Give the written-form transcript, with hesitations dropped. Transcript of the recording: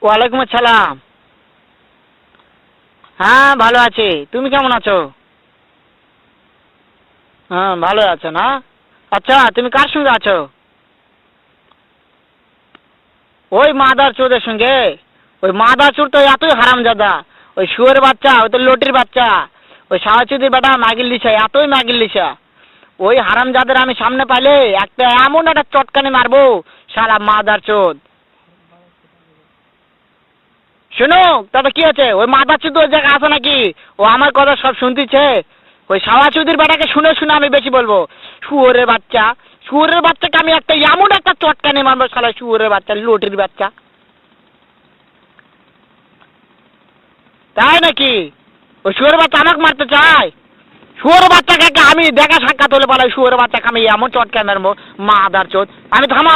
ওয়ালাইকুম আসসালাম। হ্যাঁ ভালো আছি, তুমি কেমন আছো? হ্যাঁ ভালো আছো না? আচ্ছা তুমি কার সঙ্গে আছো? ওই মাদার চোদের সঙ্গে। ওই মাদার চোর তো এতই হারামজাদা। ওই শুয়োরের বাচ্চা, ওই তো লটির বাচ্চা, ওই সাহাচুদির বেটা মাগির লিসা, এতই মাগির লিসা। ওই হারামজাদের আমি সামনে পাইলে একটা এমন একটা চটকানি মারবো, শালা মাদার চোদ। শোনো, তবে কি আছে, ওই মাদার চোদ ওই জায়গায় আছে নাকি? ও আমার কথা সব শুনতেছে। ওই সাহাচুদির বেটাকে শুনে শুনে আমি বেশি বলবো। শুয়োরের বাচ্চা, শুয়োরের বাচ্চাকে আমি একটা এমন একটা চটকানি মারবো, শালা শুয়োরের বাচ্চা, লটির বাচ্চা। তাই নাকি? ওই শুয়োরের বাচ্চা আমাকে মারতে চায়? শুয়োরের বাচ্চাকে আমি দেখা সাক্ষাৎ হলে বলে শুয়োরের বাচ্চাকে আমি এমন চটকানি মারবো, মাদার চোদ। আমি থামা।